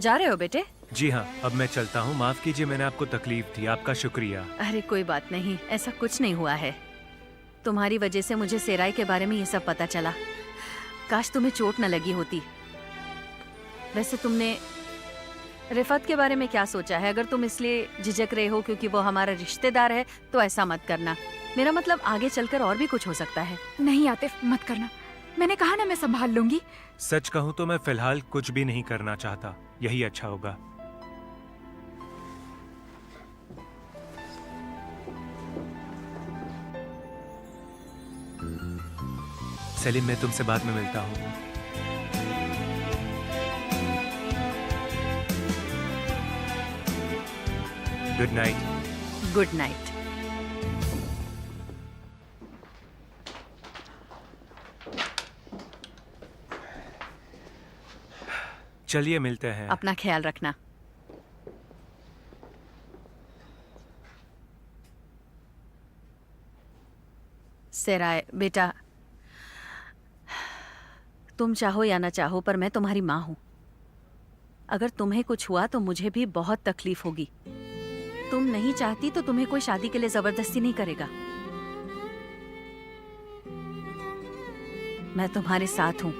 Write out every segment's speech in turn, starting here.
जा रहे हो बेटे? जी हाँ, अब मैं चलता हूँ। माफ कीजिए, मैंने आपको तकलीफ दी। आपका शुक्रिया। अरे कोई बात नहीं, ऐसा कुछ नहीं हुआ है। तुम्हारी वजह से मुझे सेराई के बारे में ये सब पता चला। काश तुम्हें चोट न लगी होती। वैसे तुमने रिफत के बारे में क्या सोचा है? अगर तुम इसलिए झिझक रहे हो क्योंकि वो हमारा रिश्तेदार है तो ऐसा मत करना। मेरा मतलब आगे चलकर और भी कुछ हो सकता है। नहीं आतिफ, मत करना। मैंने कहा ना मैं संभाल लूंगी। सच कहूँ तो मैं फिलहाल कुछ भी नहीं करना चाहता। यही अच्छा होगा। सलीम, मैं तुमसे बाद में मिलता हूँ। Good night. Good night. चलिए मिलते हैं। अपना ख्याल रखना। सेराय बेटा, तुम चाहो या ना चाहो पर मैं तुम्हारी माँ हूं। अगर तुम्हें कुछ हुआ तो मुझे भी बहुत तकलीफ होगी। तुम नहीं चाहती तो तुम्हें कोई शादी के लिए जबरदस्ती नहीं करेगा। मैं तुम्हारे साथ हूं,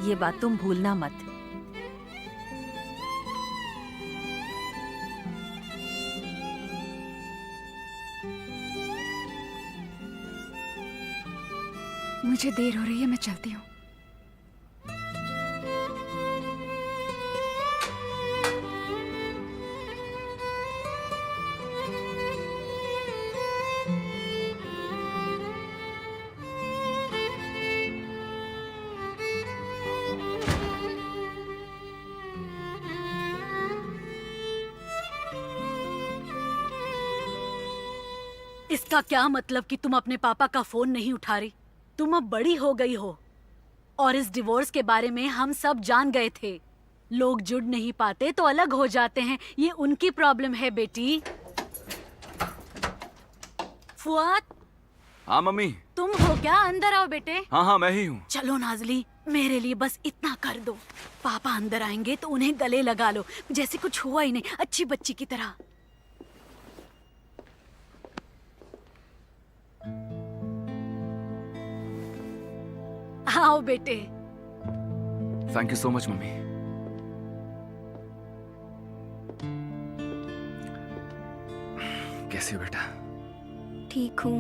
ये बात तुम भूलना मत। मुझे देर हो रही है, मैं चलती हूँ। इसका क्या मतलब कि तुम अपने पापा का फोन नहीं उठा रही? तुम अब बड़ी हो गई हो और इस डिवोर्स के बारे में हम सब जान गए थे। लोग जुड़ नहीं पाते तो अलग हो जाते हैं, ये उनकी प्रॉब्लम है बेटी। फुआद। हाँ मम्मी। तुम हो क्या? अंदर आओ बेटे। हाँ हाँ, मैं ही हूँ। चलो नाजली, मेरे लिए बस इतना कर दो। पापा अंदर आएंगे तो उन्हें गले लगा लो जैसे कुछ हुआ ही नहीं, अच्छी बच्ची की तरह। आओ बेटे। Thank you so much mummy. कैसी हो बेटा? ठीक हूँ।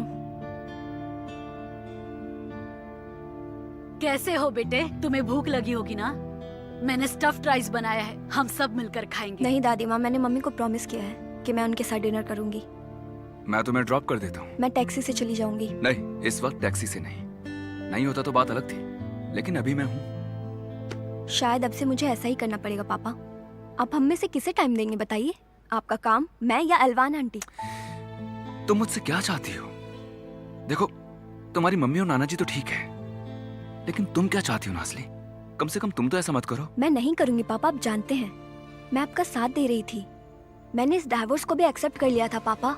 कैसे हो बेटे? तुम्हें भूख लगी होगी ना? मैंने स्टफ्ड राइस बनाया है, हम सब मिलकर खाएंगे। नहीं दादी माँ, मैंने मम्मी को प्रॉमिस किया है कि मैं उनके साथ डिनर करूंगी। मैं तुम्हें ड्रॉप कर देता हूँ। मैं टैक्सी से चली जाऊंगी। नहीं, इस वक्त टैक्सी से नहीं। नहीं होता तो बात अलग थी, लेकिन अभी मैं हूँ। शायद अब से मुझे ऐसा ही करना पड़ेगा पापा। आप हम में से किसे टाइम देंगे बताइए? आपका काम, मैं या अलवान आंटी? तुम मुझसे क्या चाहती हो? देखो, तुम्हारी मम्मी और नाना जी तो ठीक है, लेकिन तुम क्या चाहती हो नाज़ली? कम से कम तुम तो ऐसा मत करो। मैं नहीं करूंगी पापा, आप जानते हैं मैं आपका साथ दे रही थी। मैंने इस डाइवोर्स को भी एक्सेप्ट कर लिया था पापा।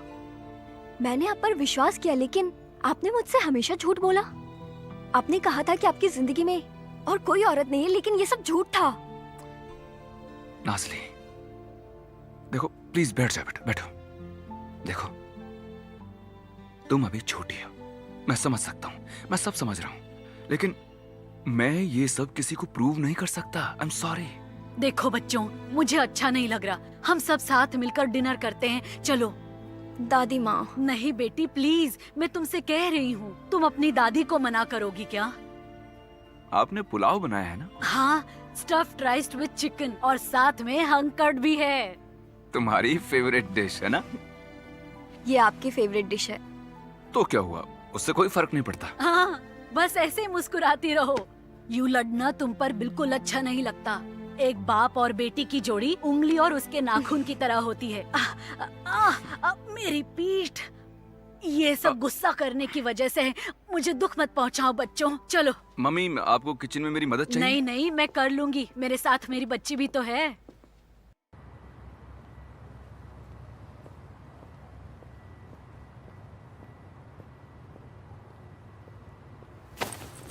मैंने आप पर विश्वास किया, लेकिन आपने मुझसे हमेशा झूठ बोला। आपने कहा था कि आपकी जिंदगी में और कोई औरत नहीं है, लेकिन ये सब झूठ था। नाज़ली, देखो प्लीज बैठ जाओ बेटा, बैठो। देखो, तुम अभी छोटी हो, मैं समझ सकता हूँ, मैं सब समझ रहा हूँ, लेकिन मैं ये सब किसी को प्रूव नहीं कर सकता। I am sorry. देखो बच्चों, मुझे अच्छा नहीं लग रहा। हम सब साथ मिलकर डिनर करते हैं, चलो। दादी माँ। नहीं बेटी प्लीज, मैं तुमसे कह रही हूँ, तुम अपनी दादी को मना करोगी क्या? आपने पुलाव बनाया है ना? हाँ, स्टफ्ड राइस विद चिकन और साथ में हंग कर्ड भी है। तुम्हारी फेवरेट डिश है ना? ये आपकी फेवरेट डिश है। तो क्या हुआ, उससे कोई फर्क नहीं पड़ता। हाँ, बस ऐसे मुस्कुराती रहो। यूं लड़ना तुम पर बिल्कुल अच्छा नहीं लगता। एक बाप और बेटी की जोड़ी उंगली और उसके नाखून की तरह होती है। मेरी पीठ। ये सब गुस्सा करने की वजह से है। मुझे दुख मत पहुंचाओ बच्चों, चलो। मम्मी, आपको किचन में मेरी मदद चाहिए? नहीं नहीं, मैं कर लूंगी, मेरे साथ मेरी बच्ची भी तो है।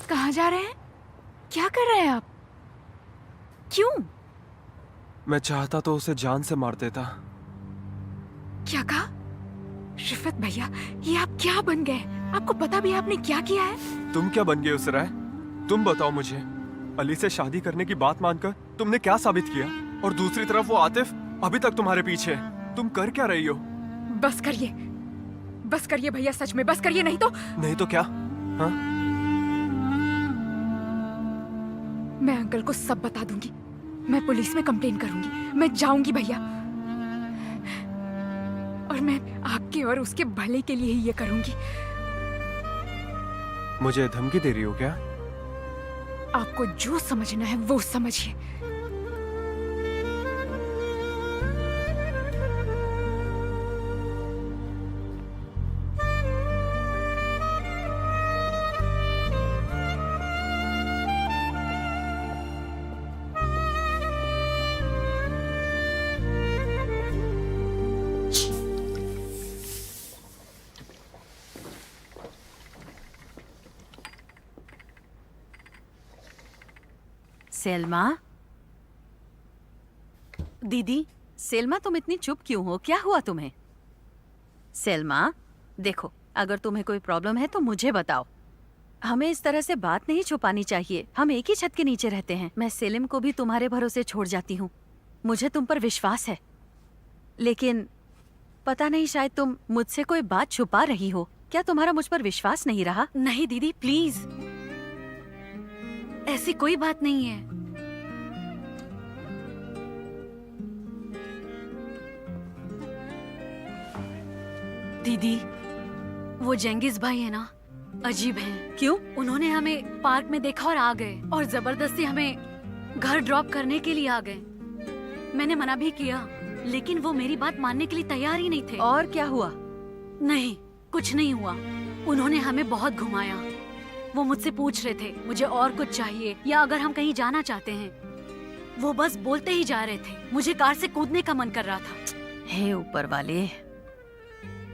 कहाँ जा रहे हैं? क्या कर रहे हैं आप? क्यों? मैं चाहता तो उसे जान से मार देता। क्या कहा? रिफत भैया, ये आप क्या बन गए? आपको पता भी है आपने क्या किया है? तुम क्या बन गए उस राय? तुम बताओ मुझे, अली से शादी करने की बात मानकर तुमने क्या साबित किया? और दूसरी तरफ वो आतिफ अभी तक तुम्हारे पीछे है। तुम कर क्या रही हो? बस करिए भैया, सच में बस करिए, नहीं तो क्या? हाँ? मैं अंकल को सब बता दूंगी। मैं पुलिस में कंप्लेन करूंगी। मैं जाऊंगी भैया, और मैं आपके और उसके भले के लिए ही ये करूंगी। मुझे धमकी दे रही हो क्या? आपको जो समझना है वो समझिए। सेल्मा, दीदी, सेल्मा तुम इतनी चुप क्यों हो? क्या हुआ तुम्हें? सेल्मा, देखो, अगर तुम्हें कोई प्रॉब्लम है तो मुझे बताओ। हमें इस तरह से बात नहीं छुपानी चाहिए। हम एक ही छत के नीचे रहते हैं। मैं सेलिम को भी तुम्हारे भरोसे छोड़ जाती हूँ। मुझे तुम पर विश्वास है, लेकिन पता नहीं, शायद तुम मुझसे कोई बात छुपा रही हो। क्या तुम्हारा मुझ पर विश्वास नहीं रहा? नहीं दीदी, प्लीज, ऐसी कोई बात नहीं है। दीदी, वो जेंगिस भाई है ना, अजीब हैं। क्यों? उन्होंने हमें पार्क में देखा और आ गए, और जबरदस्ती हमें घर ड्रॉप करने के लिए आ गए। मैंने मना भी किया, लेकिन वो मेरी बात मानने के लिए तैयार ही नहीं थे। और क्या हुआ? नहीं, कुछ नहीं हुआ। उन्होंने हमें बहुत घुमाया। वो मुझसे पूछ रहे थे मुझे और कुछ चाहिए या अगर हम कहीं जाना चाहते हैं। वो बस बोलते ही जा रहे थे। मुझे कार से कूदने का मन कर रहा था। हे ऊपर वाले,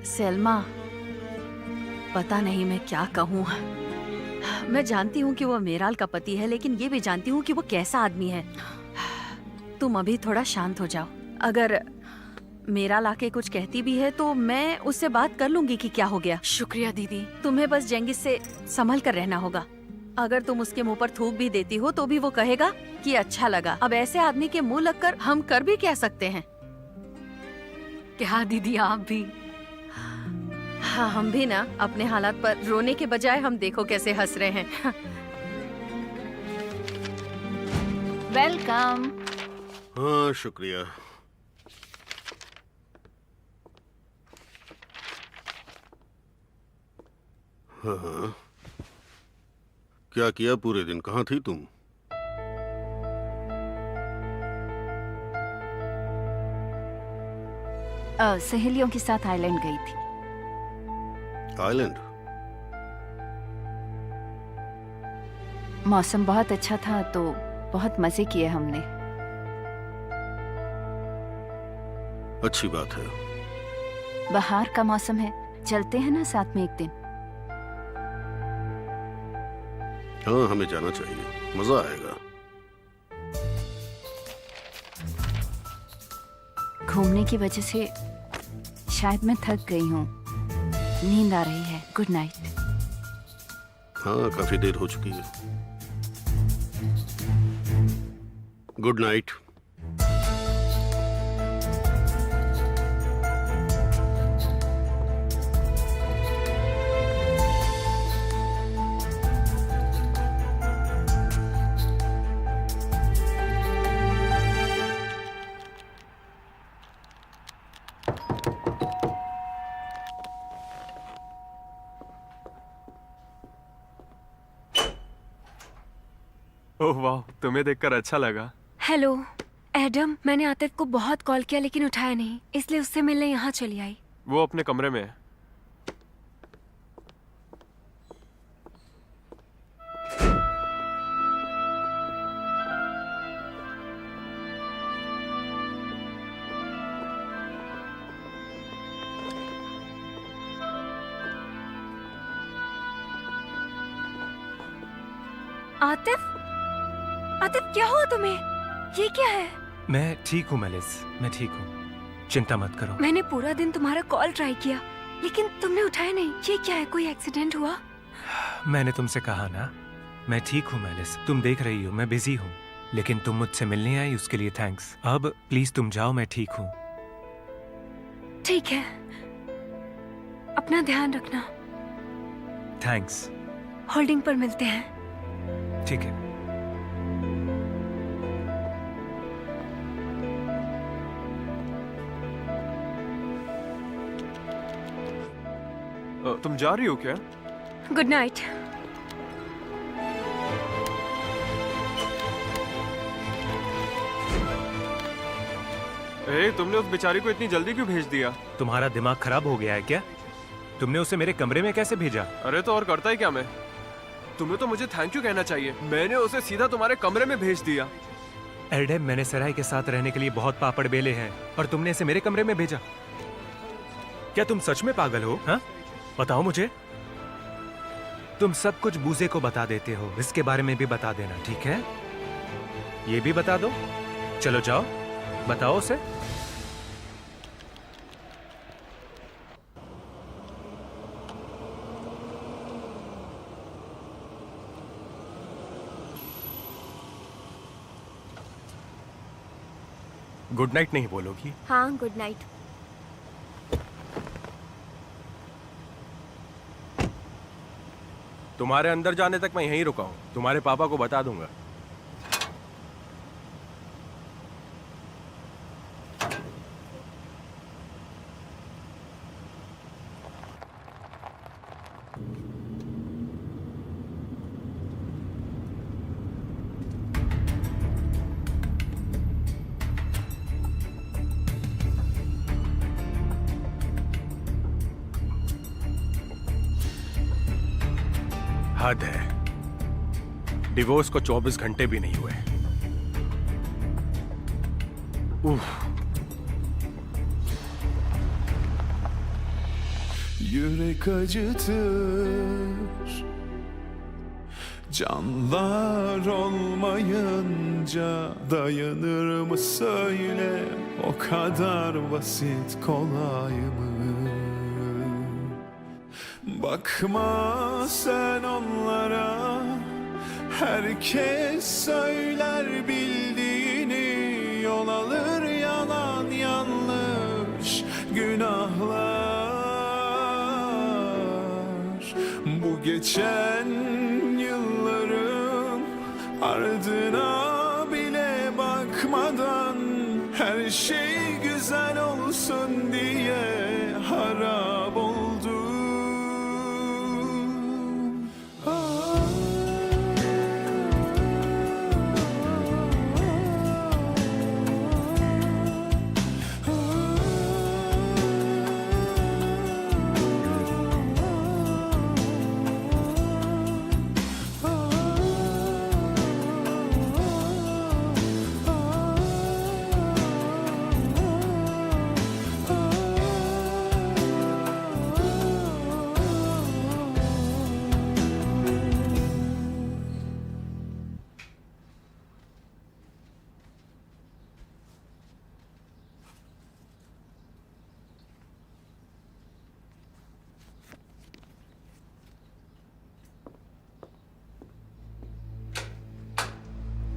सेल्मा, पता नहीं मैं क्या कहूँ। मैं जानती हूँ कि वो मेराल का पति है, लेकिन ये भी जानती हूँ कि वो कैसा आदमी है। तुम अभी थोड़ा शांत हो जाओ। अगर मेराल आके कुछ कहती भी है तो मैं उससे बात कर लूंगी कि क्या हो गया। शुक्रिया दीदी। तुम्हें बस जेंगिस से संभल कर रहना होगा। अगर तुम उसके मुंह पर थूक भी देती हो तो भी वो कहेगा कि अच्छा लगा। अब ऐसे आदमी के मुंह लगकर हम कर भी क्या सकते हैं? क्या दीदी, आप भी? हाँ, हम भी ना। अपने हालात पर रोने के बजाय हम देखो कैसे हंस रहे हैं। वेलकम। हाँ, शुक्रिया। हाँ, क्या किया पूरे दिन? कहाँ थी तुम? सहेलियों के साथ आइलैंड गई थी। आइलैंड? मौसम बहुत अच्छा था तो बहुत मजे किए हमने। अच्छी बात है। बाहर का मौसम है, चलते हैं ना साथ में एक दिन? हाँ, हमें जाना चाहिए, मजा आएगा। घूमने की वजह से शायद मैं थक गई हूँ, नींद आ रही है। Good night. हाँ, काफी देर हो चुकी है। Good night. ओह वाह, तुम्हें देखकर अच्छा लगा। हेलो एडम, मैंने आतिफ को बहुत कॉल किया लेकिन उठाया नहीं, इसलिए उससे मिलने यहाँ चली आई। वो अपने कमरे में है। आतिफ, आतिफ क्या हुआ तुम्हें? ये क्या है? मैं ठीक हूँ मेलिस, मैं ठीक हूँ, चिंता मत करो। मैंने पूरा दिन तुम्हारा कॉल ट्राई किया लेकिन तुमने उठाया नहीं। ये क्या है, कोई एक्सीडेंट हुआ? मैंने तुमसे कहा ना, मैं ठीक हूँ मेलिस। तुम देख रही हो मैं बिजी हूँ, लेकिन तुम मुझसे मिलने आई उसके लिए थैंक्स। अब प्लीज तुम जाओ, मैं ठीक हूँ। ठीक है, अपना ध्यान रखना। थैंक्स। होल्डिंग पर मिलते हैं। ठीक है। तुम जा रही हो क्या? Good night. तुमने उस बेचारी को इतनी जल्दी क्यों भेज दिया? तुम्हारा दिमाग खराब हो गया है क्या? तुमने उसे मेरे कमरे में कैसे भेजा? अरे तो और करता ही क्या मैं? तुम्हें तो मुझे थैंक यू कहना चाहिए। मैंने उसे सीधा तुम्हारे कमरे में भेज दिया। एडम, मैंने सराय के साथ रहने के लिए बहुत पापड़ बेले हैं और तुमने इसे मेरे कमरे में भेजा। क्या तुम सच में पागल हो? हाँ, बताओ मुझे। तुम सब कुछ बूजे को बता देते हो, इसके बारे में भी बता देना, ठीक है? ये भी बता दो। चलो जाओ, बताओ उसे। गुड नाइट नहीं बोलोगी? हाँ, गुड नाइट। तुम्हारे अंदर जाने तक मैं यहीं रुका हूं, तुम्हारे पापा को बता दूंगा। हद है, डिवोर्स को 24 घंटे भी नहीं हुए। उफ। Yürek acıtır, canlar olmayınca dayanır mı söyle, o kadar basit kolay mı? Bakma sen onlara, herkes söyler bildiğini, yol alır yalan yanlış günahlar. Bu geçen yılların ardına bile bakmadan, her şey güzel olsun diye harap oldu.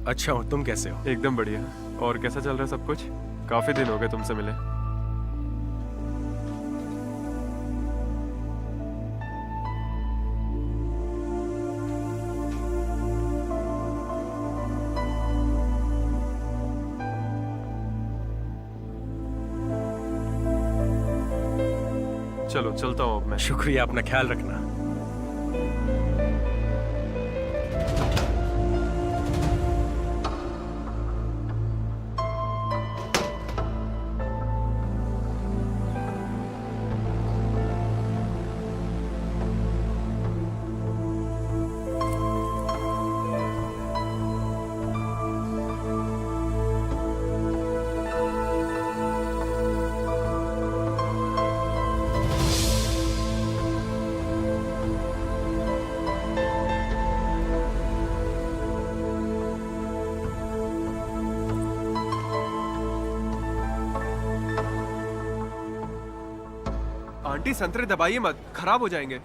अच्छा हूँ, तुम कैसे हो? एकदम बढ़िया। और कैसा चल रहा है सब कुछ? काफी दिन हो गए तुमसे मिले। चलो चलता हूँ अब मैं। शुक्रिया, अपना ख्याल रखना। आंटी संतरे दबाइए मत, खराब हो जाएंगे।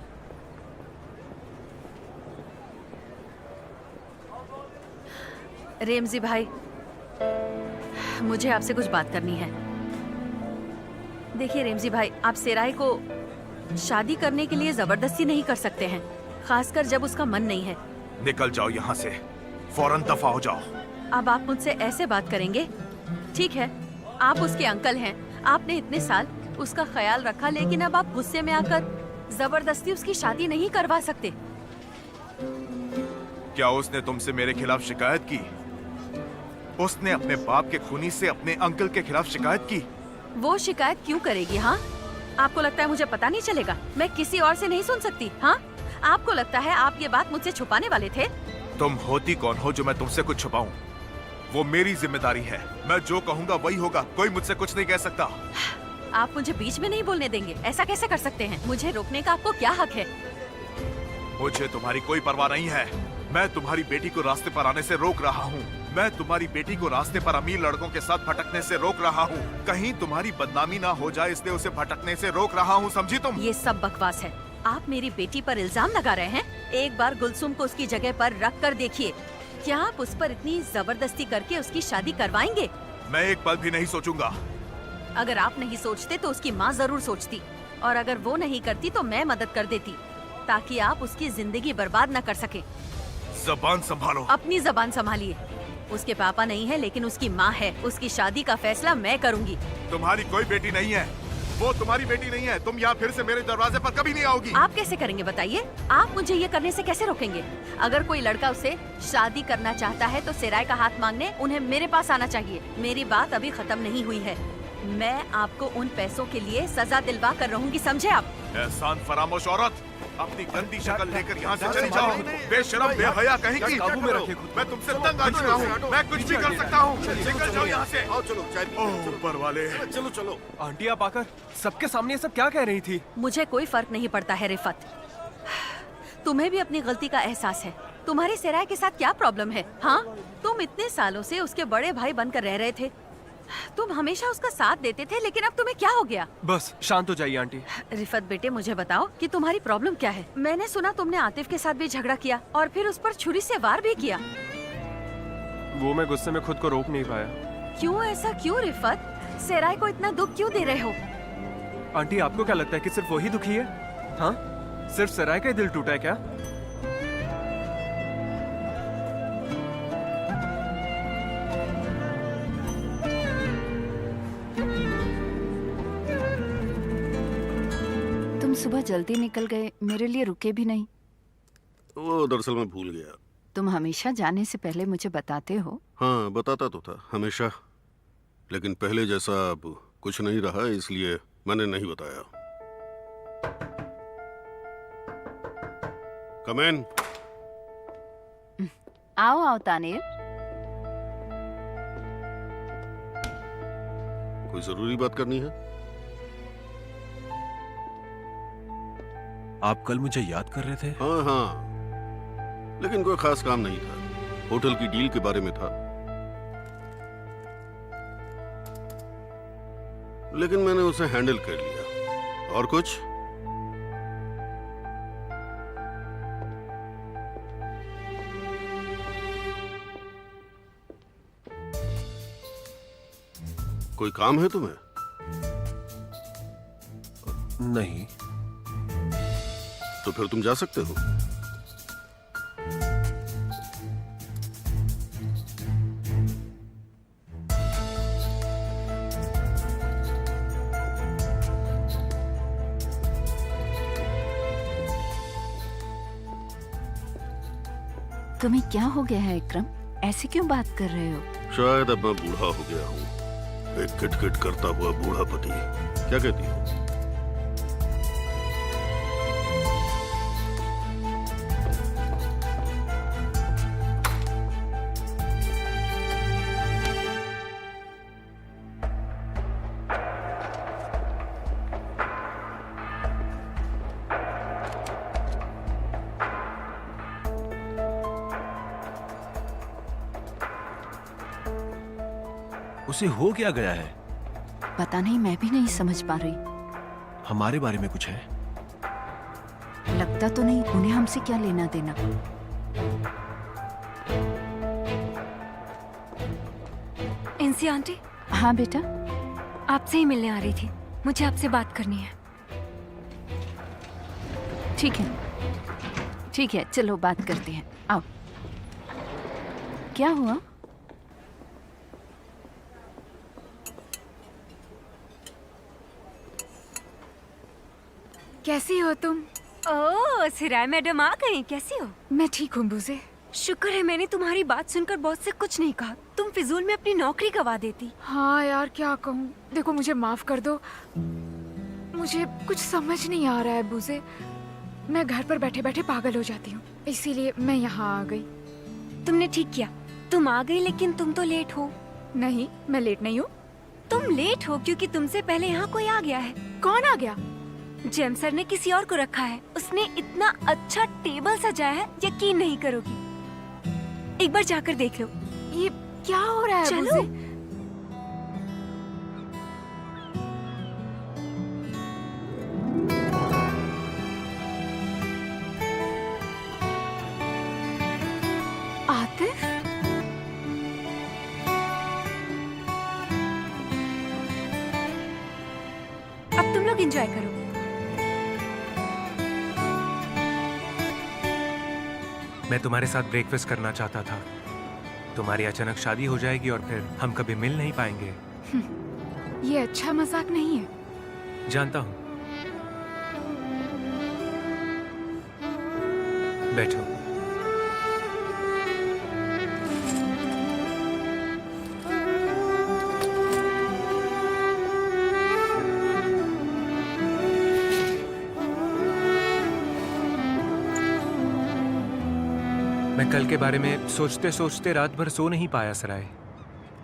रेमजी भाई, मुझे आपसे कुछ बात करनी है। देखिए रेमजी भाई, आप सेराय को शादी करने के लिए जबरदस्ती नहीं कर सकते हैं, खासकर जब उसका मन नहीं है। निकल जाओ यहाँ से, फौरन दफा हो जाओ। अब आप मुझसे ऐसे बात करेंगे? ठीक है, आप उसके अंकल हैं, आपने इतने साल उसका ख्याल रखा, लेकिन अब आप गुस्से में आकर जबरदस्ती उसकी शादी नहीं करवा सकते। क्या उसने तुमसे मेरे खिलाफ शिकायत की? उसने अपने बाप के खूनी से अपने अंकल के खिलाफ शिकायत की? वो शिकायत क्यों करेगी? हाँ, आपको लगता है मुझे पता नहीं चलेगा? मैं किसी और से नहीं सुन सकती? हाँ, आपको लगता है आप ये बात मुझसे छुपाने वाले थे? तुम होती कौन हो जो मैं तुमसे कुछ छुपाऊं? वो मेरी जिम्मेदारी है, मैं जो कहूँगा वही होगा, कोई मुझसे कुछ नहीं कह सकता। आप मुझे बीच में नहीं बोलने देंगे? ऐसा कैसे कर सकते हैं? मुझे रोकने का आपको क्या हक है? मुझे तुम्हारी कोई परवाह नहीं है। मैं तुम्हारी बेटी को रास्ते पर आने से रोक रहा हूँ। मैं तुम्हारी बेटी को रास्ते पर अमीर लड़कों के साथ भटकने से रोक रहा हूँ। कहीं तुम्हारी बदनामी ना हो जाए इसलिए उसे भटकने से रोक रहा हूँ, समझी तुम? ये सब बकवास है। आप मेरी बेटी पर इल्जाम लगा रहे हैं। एक बार गुलसुम को उसकी जगह पर रख कर देखिए, क्या आप उस पर इतनी जबरदस्ती करके उसकी शादी करवाएंगे? मैं एक पल भी नहीं सोचूंगा। अगर आप नहीं सोचते तो उसकी माँ जरूर सोचती, और अगर वो नहीं करती तो मैं मदद कर देती, ताकि आप उसकी जिंदगी बर्बाद न कर सके। जबान संभालो। अपनी जबान संभालिए। उसके पापा नहीं है लेकिन उसकी माँ है। उसकी शादी का फैसला मैं करूँगी। तुम्हारी कोई बेटी नहीं है, वो तुम्हारी बेटी नहीं है। तुम यहाँ फिर से मेरे दरवाजे पर कभी नहीं आओगी। आप कैसे करेंगे बताइए? आप मुझे ये करने से कैसे रोकेंगे? अगर कोई लड़का उसे शादी करना चाहता है तो सेराय का हाथ मांगने उन्हें मेरे पास आना चाहिए। मेरी बात अभी खत्म नहीं हुई है। मैं आपको उन पैसों के लिए सजा दिलवा कर रहूंगी, समझे आप? एहसान फरामोश औरत, अपनी गंदी शक्ल लेकर यहाँ से चली जाओ। बेशरम बेहया कहीं की। काबू में रखिए खुद। मैं तुमसे तंग आ चुका हूँ, मैं कुछ भी कर सकता हूँ। निकल जाओ यहाँ से। ओह ऊपर वाले। चलो। आंटी आप आकर सबके सामने ये सब क्या कह रही थी? मुझे कोई फर्क नहीं पड़ता है रिफत। तुम्हें भी अपनी गलती का एहसास है। तुम्हारी सेराय के साथ क्या प्रॉब्लम है? हाँ, तुम इतने सालों से उसके बड़े भाई बनकर रह रहे थे। तुम हमेशा उसका साथ देते थे, लेकिन अब तुम्हें क्या हो गया? बस शांत हो जाइए आंटी। रिफत बेटे, मुझे बताओ कि तुम्हारी प्रॉब्लम क्या है? मैंने सुना तुमने आतिफ के साथ भी झगड़ा किया और फिर उस पर छुरी से वार भी किया। वो मैं गुस्से में खुद को रोक नहीं पाया। क्यों ऐसा क्यों रिफत? सेराय को इतना दुख क्यों दे रहे हो? आंटी आपको क्या लगता है कि सिर्फ वही दुखी है? हाँ, सिर्फ सराय का ही दिल टूटा है क्या? तुम सुबह जल्दी निकल गए, मेरे लिए रुके भी नहीं। वो दरअसल मैं भूल गया। तुम हमेशा जाने से पहले मुझे बताते हो। हाँ, बताता तो था हमेशा, लेकिन पहले जैसा अब कुछ नहीं रहा, इसलिए मैंने नहीं बताया। कम इन। आओ आओ तानिर। कोई जरूरी बात करनी है? आप कल मुझे याद कर रहे थे? हाँ, लेकिन कोई खास काम नहीं था। होटल की डील के बारे में था, लेकिन मैंने उसे हैंडल कर लिया। और कुछ? कोई काम है तुम्हें? नहीं। तो फिर तुम जा सकते हो। तुम्हें क्या हो गया है इकरम? ऐसे क्यों बात कर रहे हो? शायद अब मैं बूढ़ा हो गया हूँ। एक किटकिट करता हुआ बूढ़ा पति। क्या कहती हो? उसे हो क्या गया है? पता नहीं, मैं भी नहीं समझ पा रही। हमारे बारे में कुछ है? लगता तो नहीं। उन्हें हमसे क्या लेना देना। इंसी आंटी, हाँ बेटा, आपसे ही मिलने आ रही थी। मुझे आपसे बात करनी है। ठीक है ठीक है, चलो बात करते हैं। आओ। क्या हुआ? कैसी हो तुम? ओह, सिराय मैडम आ गई। कैसी हो? मैं ठीक हूँ बुज़े। शुक्र है मैंने तुम्हारी बात सुनकर बॉस से कुछ नहीं कहा। तुम फिजूल में अपनी नौकरी गवा देती। हाँ यार, क्या कहूँ। देखो, मुझे माफ कर दो। मुझे कुछ समझ नहीं आ रहा है बुज़े। मैं घर पर बैठे बैठे पागल हो जाती हूँ, इसीलिए मैं यहाँ आ गई। तुमने ठीक किया। तुम आ गई, लेकिन तुम तो लेट हो। नहीं, मैं लेट नहीं हूँ। तुम लेट हो क्योंकि तुमसे पहले यहाँ कोई आ गया है। कौन आ गया? जेम्स सर ने किसी और को रखा है। उसने इतना अच्छा टेबल सजाया है, यकीन नहीं करोगी। एक बार जाकर देख लो। ये क्या हो रहा है चलो। बुज़े? आतिफ? अब तुम लोग एंजॉय करो। मैं तुम्हारे साथ ब्रेकफास्ट करना चाहता था। तुम्हारी अचानक शादी हो जाएगी और फिर हम कभी मिल नहीं पाएंगे। ये अच्छा मजाक नहीं है। जानता हूँ। बैठो। मैं कल के बारे में सोचते सोचते रात भर सो नहीं पाया सराय।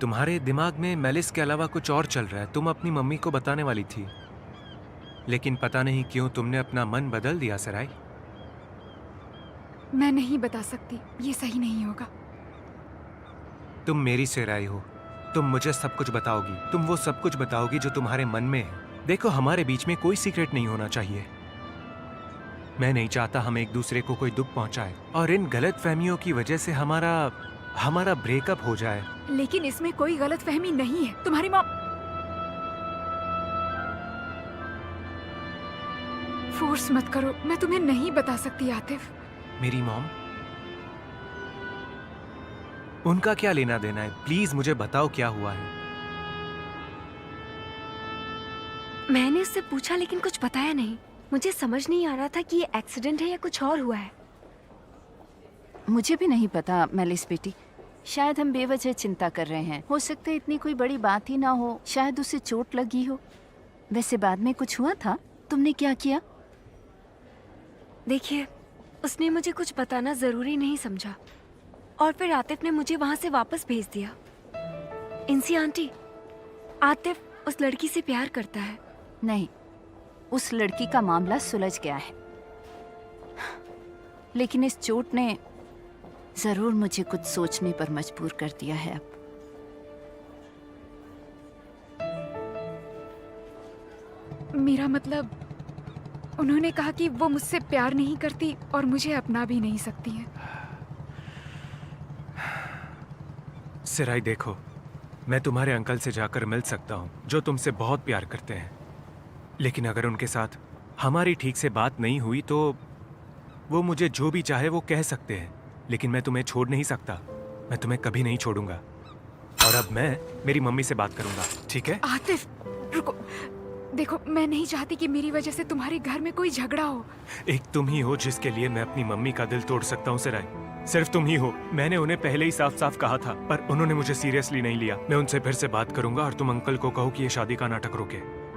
तुम्हारे दिमाग में मेलिस के अलावा कुछ और चल रहा है। तुम अपनी मम्मी को बताने वाली थी, लेकिन पता नहीं क्यों तुमने अपना मन बदल दिया सराय। मैं नहीं बता सकती, ये सही नहीं होगा। तुम मेरी सेराई हो। तुम मुझे सब कुछ बताओगी। तुम वो सब कुछ बताओगी जो तुम्हारे मन में है। देखो, हमारे बीच में कोई सीक्रेट नहीं होना चाहिए। मैं नहीं चाहता हम एक दूसरे को कोई दुख पहुंचाए और इन गलत फहमियों की वजह से हमारा ब्रेकअप हो जाए। लेकिन इसमें कोई गलत फहमी नहीं है। तुम्हारी मॉम। फोर्स मत करो, मैं तुम्हें नहीं बता सकती आतिफ। मेरी मॉम? उनका क्या लेना देना है? प्लीज मुझे बताओ क्या हुआ है। मैंने उससे पूछा लेकिन कुछ बताया नहीं। मुझे समझ नहीं आ रहा था कि ये एक्सीडेंट है या कुछ और हुआ है। मुझे भी नहीं पता मेलिस बेटी। शायद हम बेवजह चिंता कर रहे हैं। हो सकता है इतनी कोई बड़ी बात ही ना हो। शायद उसे चोट लगी हो। वैसे बाद में कुछ हुआ था? तुमने क्या किया? देखिए, उसने मुझे कुछ बताना जरूरी नहीं समझा और फिर आतिफ ने मुझे वहां से वापस भेज दिया। इंसी आंटी, आतिफ उस लड़की से प्यार करता है। नहीं, उस लड़की का मामला सुलझ गया है, लेकिन इस चोट ने जरूर मुझे कुछ सोचने पर मजबूर कर दिया है। अब मेरा मतलब, उन्होंने कहा कि वो मुझसे प्यार नहीं करती और मुझे अपना भी नहीं सकती है। सिराई देखो, मैं तुम्हारे अंकल से जाकर मिल सकता हूँ जो तुमसे बहुत प्यार करते हैं, लेकिन अगर उनके साथ हमारी ठीक से बात नहीं हुई तो वो मुझे जो भी चाहे वो कह सकते हैं, लेकिन मैं तुम्हें छोड़ नहीं सकता। मैं तुम्हें कभी नहीं छोड़ूंगा। और अब मैं मेरी मम्मी से बात करूंगा, ठीक है? आतिफ रुको, देखो मैं नहीं चाहती कि मेरी वजह से तुम्हारे घर में कोई झगड़ा हो। एक तुम ही हो जिसके लिए मैं अपनी मम्मी का दिल तोड़ सकता हूँ सिराई। सिर्फ तुम ही हो। मैंने उन्हें पहले ही साफ साफ कहा था, पर उन्होंने मुझे सीरियसली नहीं लिया। मैं उनसे फिर से बात करूंगा और तुम अंकल को कहो कि ये शादी का नाटक रोके।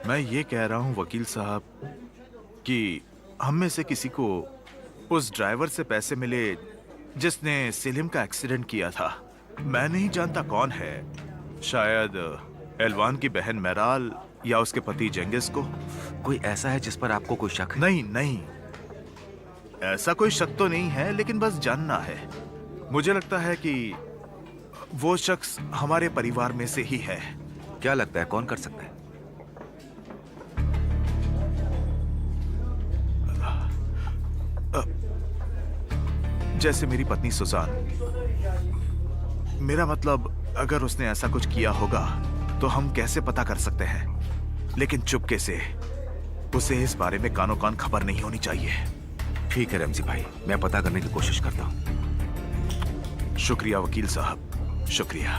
मैं ये कह रहा हूँ वकील साहब कि हम में से किसी को उस ड्राइवर से पैसे मिले जिसने सेलिम का एक्सीडेंट किया था। मैं नहीं जानता कौन है। शायद एलवान की बहन मेराल या उसके पति जेंगिस को? कोई ऐसा है जिस पर आपको कोई शक है? नहीं नहीं, ऐसा कोई शक तो नहीं है, लेकिन बस जानना है। मुझे लगता है कि वो शख्स हमारे परिवार में से ही है। क्या लगता है कौन कर सकता है? जैसे मेरी पत्नी सुजान। मेरा मतलब, अगर उसने ऐसा कुछ किया होगा तो हम कैसे पता कर सकते हैं, लेकिन चुपके से। उसे इस बारे में कानो कान खबर नहीं होनी चाहिए। ठीक है रमजी भाई, मैं पता करने की कोशिश करता हूँ। शुक्रिया वकील साहब, शुक्रिया।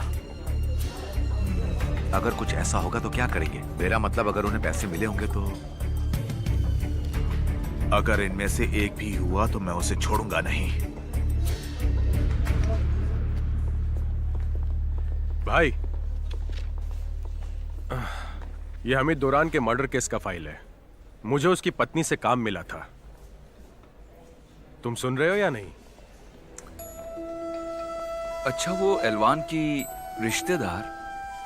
अगर कुछ ऐसा होगा तो क्या करेंगे? मेरा मतलब अगर उन्हें पैसे मिले होंगे तो। अगर इनमें से एक भी हुआ तो मैं उसे छोड़ूंगा नहीं। भाई, यह हमीद दुरान के मर्डर केस का फाइल है। मुझे उसकी पत्नी से काम मिला था। तुम सुन रहे हो या नहीं? अच्छा, वो एलवान की रिश्तेदार,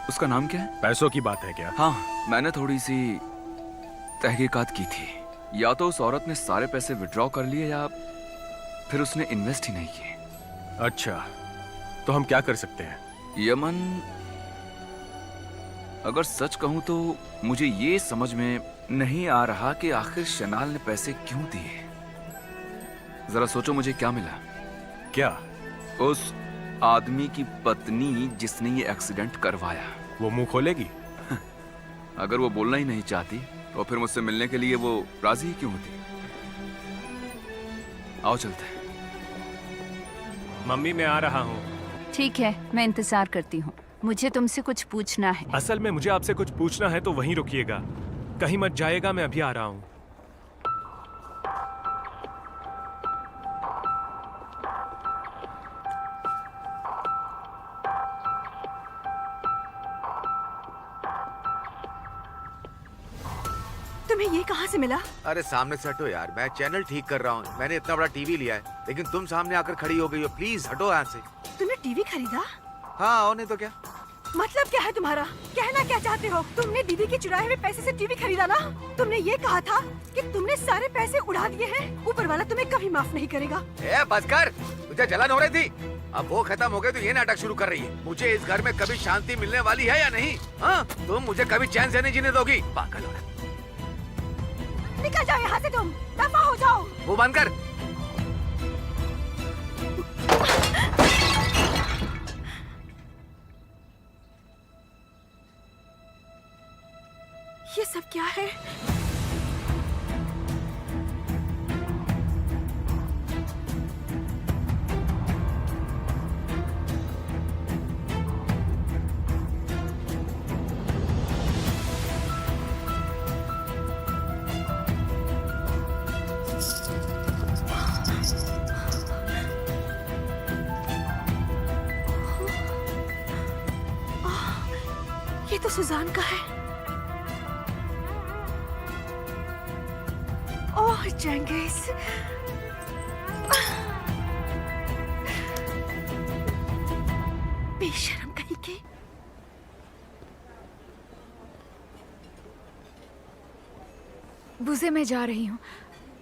उसका नाम क्या है? पैसों की बात है क्या? हाँ, मैंने थोड़ी सी तहकीकात की थी। या तो उस औरत ने सारे पैसे विड्रॉ कर लिए या फिर उसने इन्वेस्ट ही नहीं किए। अच्छा, तो हम क्या कर सकते हैं? यमन, अगर सच कहूं तो मुझे ये समझ में नहीं आ रहा कि आखिर शनाल ने पैसे क्यों दिए। जरा सोचो, मुझे क्या मिला? क्या? उस आदमी की पत्नी जिसने ये एक्सीडेंट करवाया। वो मुंह खोलेगी? अगर वो बोलना ही नहीं चाहती तो फिर मुझसे मिलने के लिए वो राजी ही क्यों होती? आओ चलते हैं। मम्मी, मैं आ रहा हूँ। ठीक है, मैं इंतजार करती हूँ। मुझे तुमसे कुछ पूछना है। असल में मुझे आपसे कुछ पूछना है, तो वहीं रुकिएगा, कहीं मत जाइएगा। मैं अभी आ रहा हूँ। तुम्हें ये कहाँ से मिला? अरे सामने से हटो यार, मैं चैनल ठीक कर रहा हूँ। मैंने इतना बड़ा टीवी लिया है, लेकिन तुम सामने आकर खड़ी हो गई हो। प्लीज हटो यहाँ से। तुमने टीवी खरीदा? हाँ, और नहीं तो क्या। मतलब क्या है तुम्हारा? कहना क्या चाहते हो? तुमने दीदी के चुराए हुए पैसे से टीवी खरीदा ना? तुमने ये कहा था कि तुमने सारे पैसे उड़ा दिए हैं। ऊपर वाला तुम्हें कभी माफ नहीं करेगा। ए बस कर, तुझे जलन हो रही थी, अब वो खत्म हो गई तो ये नाटक शुरू कर रही है। मुझे इस घर में कभी शांति मिलने वाली है या नहीं? हाँ, तुम मुझे कभी चैन से नहीं जीने दोगी। पागल हो रहा। निकल जाओ यहाँ से, तुम दफा हो जाओ। वो बंद कर। ये सब क्या है? ये तो सुजान का है। ओह जेंगिस, बेशरम कहीं के। बुज़े, मैं जा रही हूँ,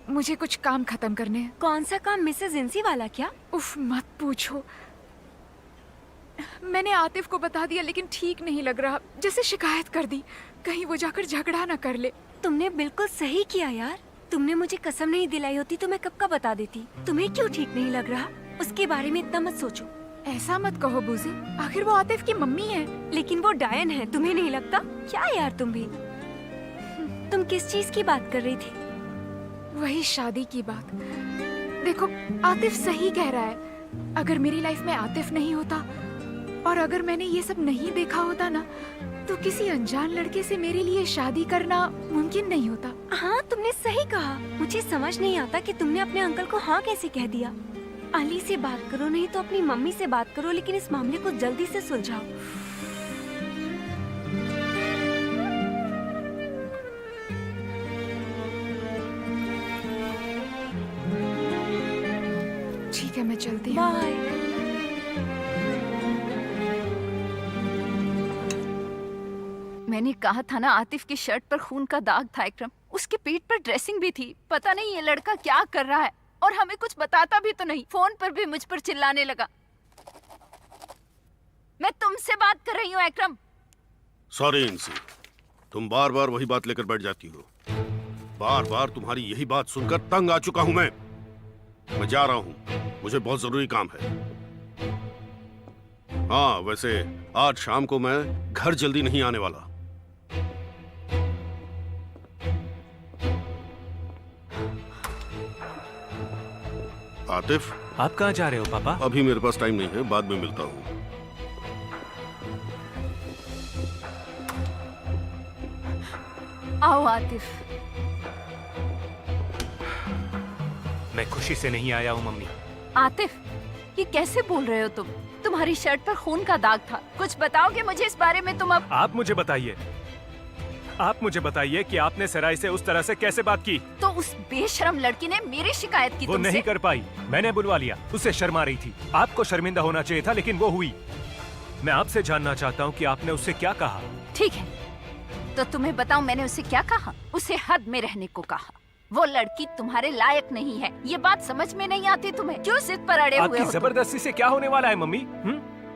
मुझे कुछ काम खत्म करने हैं। कौन सा काम मिसेस इंसी वाला? क्या? उफ, मत पूछो। मैंने आतिफ को बता दिया, लेकिन ठीक नहीं लग रहा। जैसे शिकायत कर दी, कहीं वो जाकर झगड़ा ना कर ले। तुमने बिल्कुल सही किया यार। तुमने मुझे कसम नहीं दिलाई होती तो मैं कब का बता देती। तुम्हें क्यों ठीक नहीं लग रहा? उसके बारे में इतना मत सोचो। ऐसा मत कहो बुज़े, आखिर वो आतिफ की मम्मी है। लेकिन वो डायन है, तुम्हें नहीं लगता? क्या यार तुम भी। तुम किस चीज की बात कर रही थी? वही शादी की बात। देखो, आतिफ सही कह रहा है। अगर मेरी लाइफ में आतिफ नहीं होता और अगर मैंने ये सब नहीं देखा होता ना, तो किसी अनजान लड़के से मेरे लिए शादी करना मुमकिन नहीं होता। हाँ, तुमने सही कहा। मुझे समझ नहीं आता कि तुमने अपने अंकल को हाँ कैसे कह दिया। अली से बात करो, नहीं तो अपनी मम्मी से बात करो, लेकिन इस मामले को जल्दी से सुलझाओ। ठीक है, मैं चलती हूँ। बाय। मैंने कहा था ना, आतिफ की शर्ट पर खून का दाग था इकरम। उसके पेट पर ड्रेसिंग भी थी। पता नहीं ये लड़का क्या कर रहा है, और हमें कुछ बताता भी तो नहीं। फोन पर भी मुझ पर चिल्लाने लगा। मैं तुमसे बात कर रही हूँ इकरम। सॉरी इंसी, तुम बार बार वही बात लेकर बैठ जाती हो। बार बार तुम्हारी यही बात सुनकर तंग आ चुका हूं मैं जा रहा हूं, मुझे बहुत जरूरी काम है। हाँ, वैसे आज शाम को मैं घर जल्दी नहीं आने वाला। आतिफ, आप कहाँ जा रहे हो पापा? अभी मेरे पास टाइम नहीं है, बाद में मिलता हूँ। आओ आतिफ। मैं खुशी से नहीं आया हूँ मम्मी। आतिफ, ये कैसे बोल रहे हो तुम? तुम्हारी शर्ट पर खून का दाग था। कुछ बताओगे मुझे इस बारे में? तुम अब आप मुझे बताइए कि आपने सराय से उस तरह से कैसे बात की? तो उस बेशरम लड़की ने मेरी शिकायत की वो तुमसे। नहीं कर पाई, मैंने बुलवा लिया। उससे शर्मा रही थी। आपको शर्मिंदा होना चाहिए था, लेकिन वो हुई। मैं आपसे जानना चाहता हूँ कि आपने उससे क्या कहा? ठीक है, तो तुम्हें बताऊं मैंने उसे क्या कहा? उसे हद में रहने को कहा। वो लड़की तुम्हारे लायक नहीं है। ये बात समझ में नहीं आती तुम्हें? क्यों जिद पर अड़े हुए आपकी हो? जबरदस्ती से क्या होने वाला है मम्मी?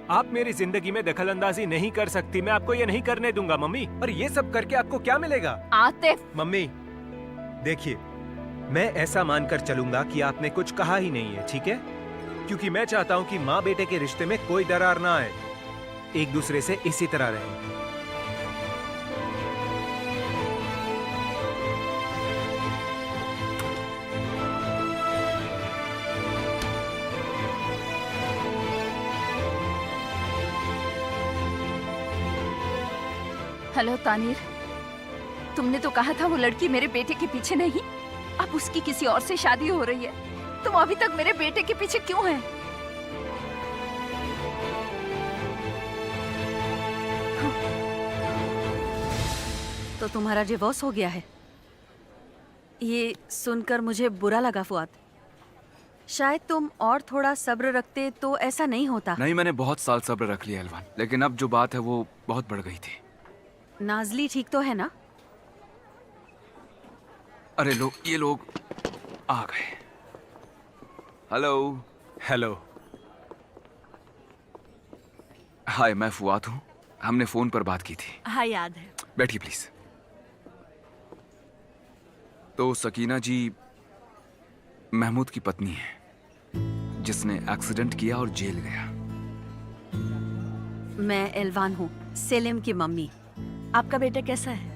आप मेरी जिंदगी में दखल अंदाजी नहीं कर सकती। मैं आपको ये नहीं करने दूंगा मम्मी। और ये सब करके आपको क्या मिलेगा? आतिफ, मम्मी देखिए, मैं ऐसा मानकर चलूंगा कि आपने कुछ कहा ही नहीं है, ठीक है? क्योंकि मैं चाहता हूँ कि माँ बेटे के रिश्ते में कोई दरार ना आए, एक दूसरे से इसी तरह रहें। हेलो तानीर, तुमने तो कहा था वो लड़की मेरे बेटे के पीछे नहीं। अब उसकी किसी और से शादी हो रही है। तुम अभी तक मेरे बेटे के पीछे क्यों हैं? तो तुम्हारा डिवोर्स हो गया है? ये सुनकर मुझे बुरा लगा फुआद। शायद तुम और थोड़ा सब्र रखते तो ऐसा नहीं होता। नहीं, मैंने बहुत साल सब्र रख लिया एलवान, लेकिन अब जो बात है वो बहुत बढ़ गई थी। नाजली ठीक तो है ना? अरे ये लोग आ गए। हेलो। हेलो। हाय, मैं फुआद हूँ। हमने फोन पर बात की थी। हाँ, याद है। बैठिए प्लीज। तो सकीना जी महमूद की पत्नी है, जिसने एक्सीडेंट किया और जेल गया। मैं एलवान हूँ, सेलिम की मम्मी। आपका बेटा कैसा है?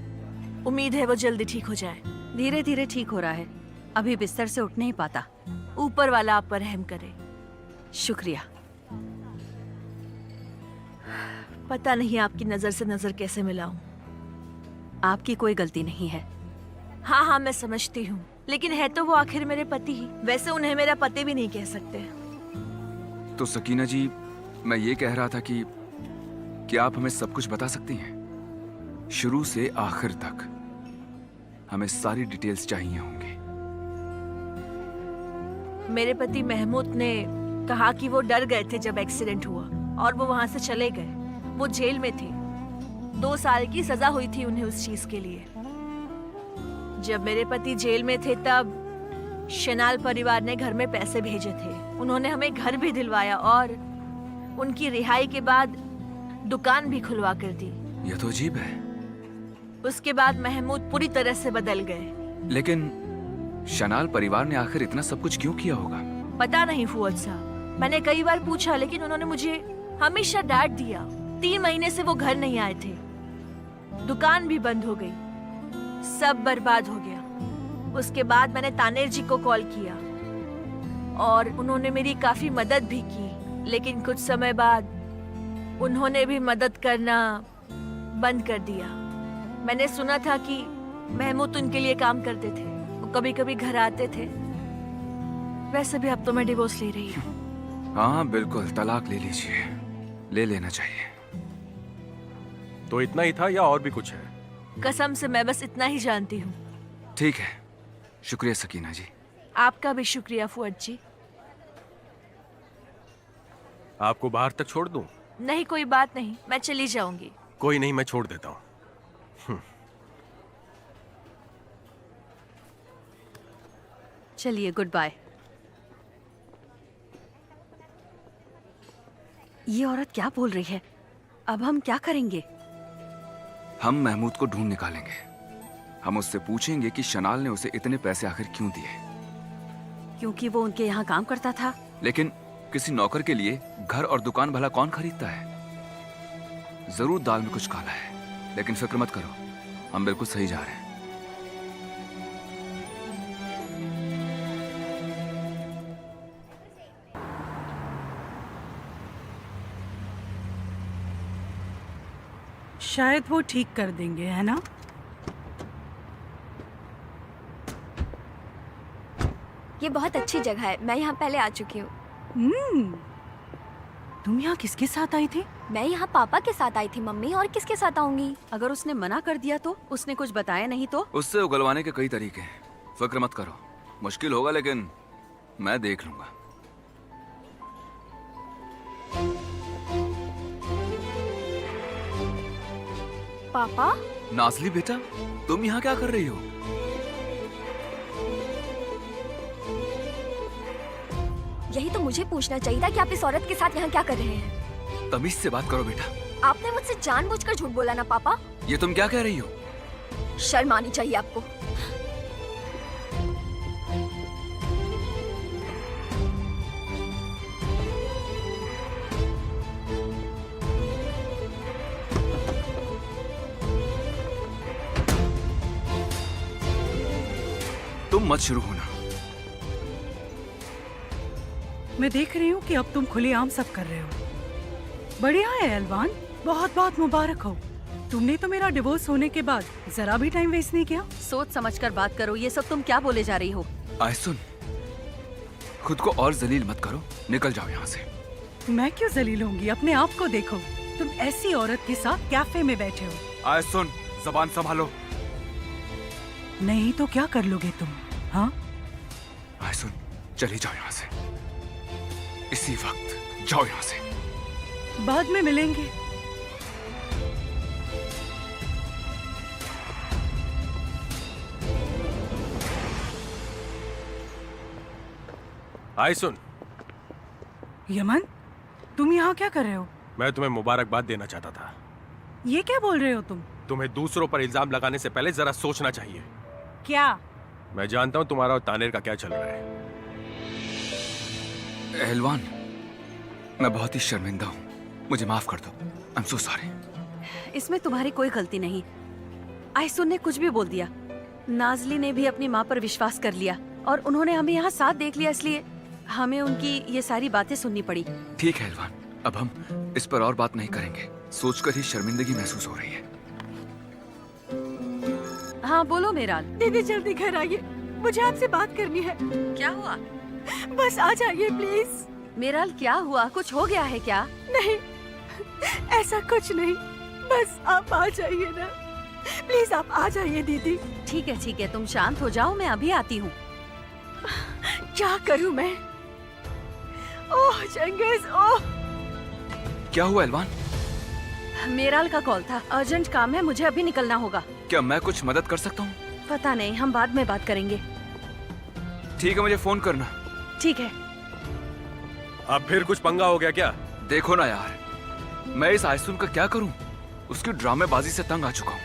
उम्मीद है वो जल्दी ठीक हो जाए। धीरे धीरे ठीक हो रहा है, अभी बिस्तर से उठ नहीं पाता। ऊपर वाला आप पर रहम करे। शुक्रिया। पता नहीं आपकी नजर से नजर कैसे मिलाऊं। आपकी कोई गलती नहीं है। हाँ हाँ, मैं समझती हूँ, लेकिन है तो वो आखिर मेरे पति ही। वैसे उन्हें मेरा पति भी नहीं कह सकते। तो सकीना जी, मैं ये कह रहा था कि क्या आप हमें सब कुछ बता सकती हैं? शुरू से आखिर तक हमें सारी डिटेल्स चाहिए होंगी। मेरे पति महमूद ने कहा कि वो डर गए थे जब एक्सीडेंट हुआ और वो वहां से चले गए। वो जेल में थे। 2 साल की सजा हुई थी उन्हें उस चीज के लिए। जब मेरे पति जेल में थे तब शनाल परिवार ने घर में पैसे भेजे थे। उन्होंने हमें घर भी दिलवाया और उनकी रिहाई के बाद दुकान भी खुलवा कर दी। यह तो अजीब है। उसके बाद महमूद पूरी तरह से बदल गए। लेकिन शनाल परिवार ने आखिर इतना सब कुछ क्यों किया होगा? पता नहीं फुआद साहब, मैंने कई बार पूछा, लेकिन उन्होंने मुझे हमेशा डांट दिया। 3 महीने से वो घर नहीं आए थे। दुकान भी बंद हो गई, सब बर्बाद हो गया। उसके बाद मैंने तानेर जी को कॉल किया और उन्होंने मेरी काफी मदद भी की, लेकिन कुछ समय बाद उन्होंने भी मदद करना बंद कर दिया। मैंने सुना था कि महमूद उनके लिए काम करते थे, वो कभी कभी घर आते थे। वैसे भी अब तो मैं डिवोर्स ले रही हूँ। हाँ बिल्कुल, तलाक ले लीजिए, ले लेना चाहिए। तो इतना ही था या और भी कुछ है? कसम से मैं बस इतना ही जानती हूँ। ठीक है, शुक्रिया सकीना जी। आपका भी शुक्रिया फुआद जी। आपको बाहर तक छोड़ दूं? नहीं, कोई बात नहीं, मैं चली जाऊंगी। कोई नहीं, मैं छोड़ देता हूँ। चलिए, गुड बाय। ये औरत क्या बोल रही है? अब हम क्या करेंगे? हम महमूद को ढूंढ निकालेंगे। हम उससे पूछेंगे कि शनाल ने उसे इतने पैसे आखिर क्यों दिए। क्योंकि वो उनके यहाँ काम करता था। लेकिन किसी नौकर के लिए घर और दुकान भला कौन खरीदता है? जरूर दाल में कुछ काला है, लेकिन फिक्र मत करो, हम बिल्कुल सही जा रहे हैं। शायद वो ठीक कर देंगे, है ना? ये बहुत अच्छी जगह है, मैं यहाँ पहले आ चुकी हूँ। तुम यहाँ किसके साथ आई थी? मैं यहाँ पापा के साथ आई थी मम्मी, और किसके साथ आऊंगी? अगर उसने मना कर दिया तो? उसने कुछ बताया नहीं तो? उससे उगलवाने के कई तरीके हैं, फिक्र मत करो। मुश्किल होगा लेकिन मैं देख लूंगा। पापा? नाजली बेटा, तुम यहाँ क्या कर रही हो? यही तो मुझे पूछना चाहिए था कि आप इस औरत के साथ यहाँ क्या कर रहे हैं? तमीज से बात करो बेटा। आपने मुझसे जानबूझकर झूठ बोला ना पापा? ये तुम क्या कह रही हो? शर्म आनी चाहिए आपको। तुम मत शुरू होना। मैं देख रही हूँ कि अब तुम खुलेआम सब कर रहे हो। बढ़िया है एलवान, बहुत बहुत मुबारक हो। तुमने तो मेरा डिवोर्स होने के बाद जरा भी टाइम वेस्ट नहीं किया। सोच समझकर बात करो। ये सब तुम क्या बोले जा रही हो? आयसुन, खुद को और जलील मत करो, निकल जाओ यहाँ से। मैं क्यों जलील होंगी? अपने आप को देखो, तुम ऐसी औरत के साथ कैफे में बैठे हो। आयसुन, जबान संभालो। नहीं तो क्या कर लोगे तुम? हाँ? आयसुन, चले जाओ यहाँ से इसी वक्त, जाओ यहाँ से। बाद में मिलेंगे। आयसुन, यमन, तुम यहाँ क्या कर रहे हो? मैं तुम्हें मुबारकबाद देना चाहता था। ये क्या बोल रहे हो तुम? तुम्हें दूसरों पर इल्जाम लगाने से पहले जरा सोचना चाहिए। क्या? मैं जानता हूँ तुम्हारा और तानेर का क्या चल रहा है। एहलवान, मैं बहुत ही शर्मिंदा हूँ, मुझे माफ कर दो। I am so sorry. इसमें तुम्हारी कोई गलती नहीं। आयसुन ने कुछ भी बोल दिया। नाजली ने भी अपनी माँ पर विश्वास कर लिया और उन्होंने हमें यहाँ साथ देख लिया, इसलिए हमें उनकी ये सारी बातें सुननी पड़ी। ठीक है एहलवान, अब हम इस पर और बात नहीं करेंगे। सोचकर ही शर्मिंदगी महसूस हो रही है। हाँ बोलो मेराल। दीदी जल्दी घर आइए, मुझे आपसे बात करनी है। क्या हुआ? बस आ जाइए प्लीज। मेराल क्या हुआ? कुछ हो गया है क्या? नहीं, ऐसा कुछ नहीं, बस आप आ जाइए ना, प्लीज आप आ जाइए दीदी। ठीक है, तुम शांत हो जाओ, मैं अभी आती हूँ। क्या करूँ मैं? ओह चंगेज, ओह। क्या हुआ एहलवान? मेराल का कॉल था, अर्जेंट काम है, मुझे अभी निकलना होगा। क्या मैं कुछ मदद कर सकता हूँ? पता नहीं, हम बाद में बात करेंगे। ठीक है, मुझे फोन करना। ठीक है। अब फिर कुछ पंगा हो गया क्या? देखो ना यार, मैं इस आयसुन का क्या करूं? उसकी ड्रामेबाजी से तंग आ चुका हूं।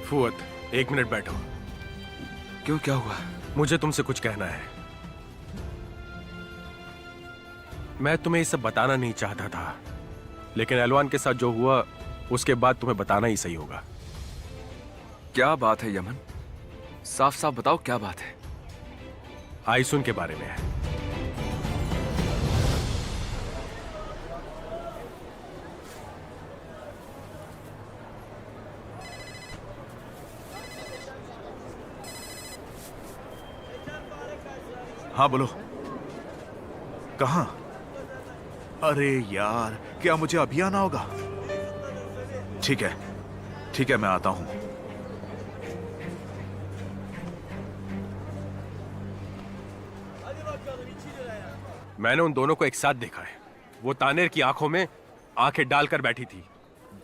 फुअत, 1 मिनट बैठो। क्यों, क्या हुआ? मुझे तुमसे कुछ कहना है। मैं तुम्हें ये सब बताना नहीं चाहता था, लेकिन एलवान के साथ जो हुआ उसके बाद तुम्हें बताना ही सही होगा। क्या बात है यमन? साफ साफ बताओ, क्या बात है? आयसुन के बारे में है। हाँ बोलो। कहाँ? अरे यार, क्या मुझे अभी आना होगा? ठीक है, मैं आता हूं। मैंने उन दोनों को एक साथ देखा है। वो तानेर की आंखों में आंखें डालकर बैठी थी।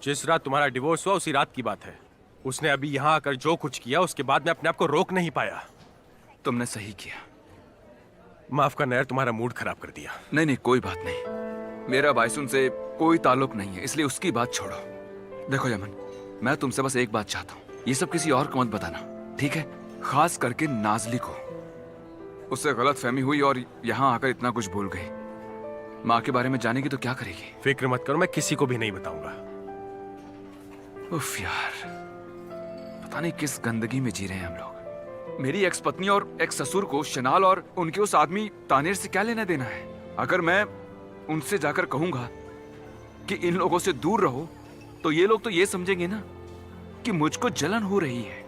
जिस रात तुम्हारा डिवोर्स हुआ उसी रात की बात है। उसने अभी यहाँ आकर जो कुछ किया उसके बाद मैं अपने आप को रोक नहीं पाया। तुमने सही किया। माफ करना यार, तुम्हारा मूड खराब कर दिया। नहीं नहीं, कोई बात नहीं। मेरा बाइसुन से कोई ताल्लुक नहीं है, इसलिए उसकी बात छोड़ो। देखो यमन, मैं तुमसे बस एक बात चाहता हूँ, ये सब किसी और को मत बताना, ठीक है? खास करके नाजली को। उससे गलत फहमी हुई और यहाँ आकर इतना कुछ भूल गई। माँ के बारे में जानेगी तो क्या करेगी? फिक्र मत करो, मैं किसी को भी नहीं बताऊंगा। उफ यार, पता नहीं किस गंदगी में जी रहे हैं हम लोग। मेरी एक्स पत्नी और एक्स ससुर को शनाल और उनके उस आदमी तानेर से क्या लेना देना है? अगर मैं उनसे जाकर कहूंगा कि इन लोगों से दूर रहो, तो ये लोग तो ये समझेंगे ना कि मुझको जलन हो रही है।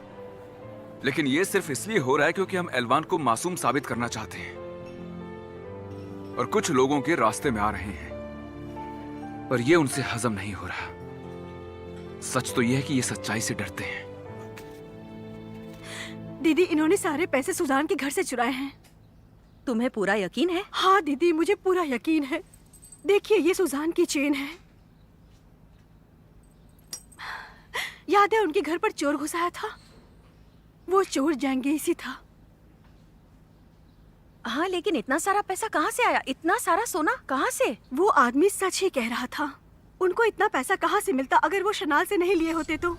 लेकिन ये सिर्फ इसलिए हो रहा है क्योंकि हम एलवान को मासूम साबित करना चाहते हैं और कुछ लोगों के रास्ते में आ रहे हैं, पर ये उनसे हजम नहीं हो रहा। सच तो यह है कि ये सच्चाई से डरते हैं। दीदी, इन्होंने सारे पैसे सुजान के घर से चुराए हैं। तुम्हें पूरा यकीन है? हाँ दीदी, मुझे पूरा यकीन है। देखिए, ये सुजान की चेन है। याद है उनके घर पर चोर घुस आया था? वो चोर जंगेसी था। हाँ, लेकिन इतना सारा पैसा कहाँ से आया? इतना सारा सोना कहाँ से? वो आदमी सच ही कह रहा था। उनको इतना पैसा कहाँ से मिलता अगर वो शनाल से नहीं लिए होते तो?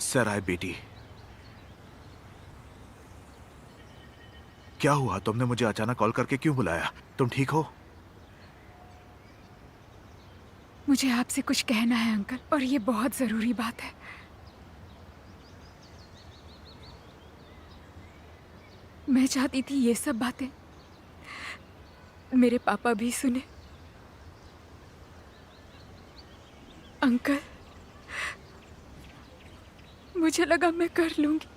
सर आए बेटी, क्या हुआ? तुमने मुझे अचानक कॉल करके क्यों बुलाया? तुम ठीक हो? मुझे आपसे कुछ कहना है अंकल, और ये बहुत जरूरी बात है। मैं चाहती थी ये सब बातें मेरे पापा भी सुने। अंकल, मुझे लगा मैं कर लूंगी,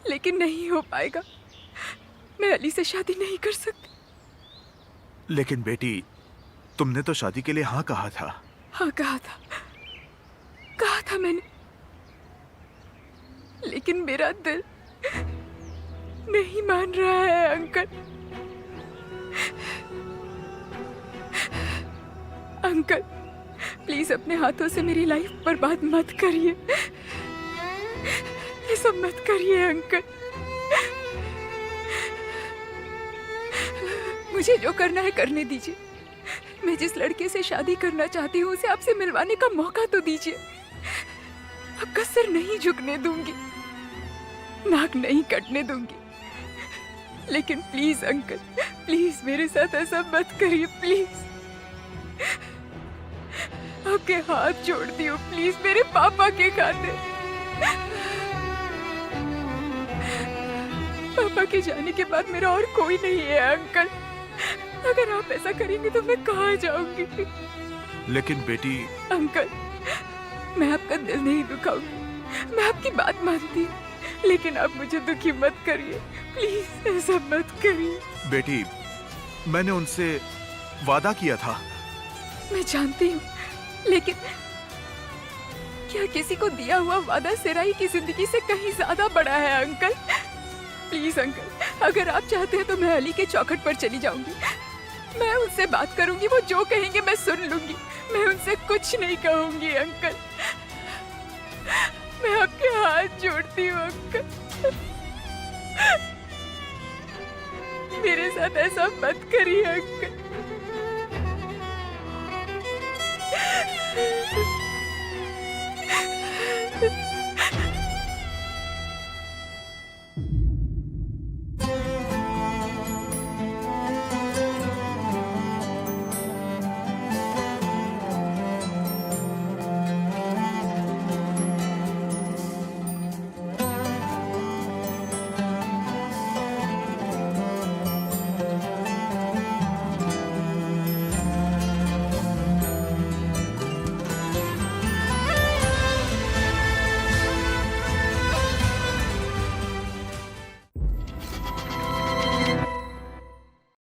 लेकिन नहीं हो पाएगा। मैं अली से शादी नहीं कर सकती। लेकिन बेटी, तुमने तो शादी के लिए हाँ कहा था। हाँ कहा था मैंने, लेकिन मेरा दिल नहीं मान रहा है अंकल। अंकल, प्लीज अपने हाथों से मेरी लाइफ बर्बाद मत करिए। ये सब मत करिए अंकल। मुझे जो करना है करने दीजिए। मैं जिस लड़के से शादी करना चाहती हूँ उसे आपसे मिलवाने का मौका तो दीजिए। आपका सिर नहीं झुकने दूंगी, नाक नहीं कटने दूंगी, लेकिन प्लीज अंकल, प्लीज मेरे साथ ऐसा मत करिए। प्लीज आपके हाथ जोड़ती हूँ, प्लीज मेरे पापा के खाते। पापा के जाने के बाद मेरा और कोई नहीं है अंकल। अगर आप ऐसा करेंगे तो मैं कहाँ जाऊंगी? लेकिन बेटी। अंकल, मैं आपका दिल नहीं दुखाऊंगी, मैं आपकी बात मानती हूँ, लेकिन आप मुझे दुखी मत करिए। प्लीज ऐसा मत करिए। बेटी, मैंने उनसे वादा किया था। मैं जानती हूँ, लेकिन क्या किसी को दिया हुआ वादा सेराई की जिंदगी से कहीं ज्यादा बड़ा है अंकल? प्लीज अंकल, अगर आप चाहते हैं तो मैं अली के चौखट पर चली जाऊंगी। मैं उनसे बात करूंगी, वो जो कहेंगे मैं सुन लूंगी। मैं उनसे कुछ नहीं कहूंगी अंकल। मैं आपके हाथ जोड़ती हूँ अंकल, मेरे साथ ऐसा मत करिए अंकल।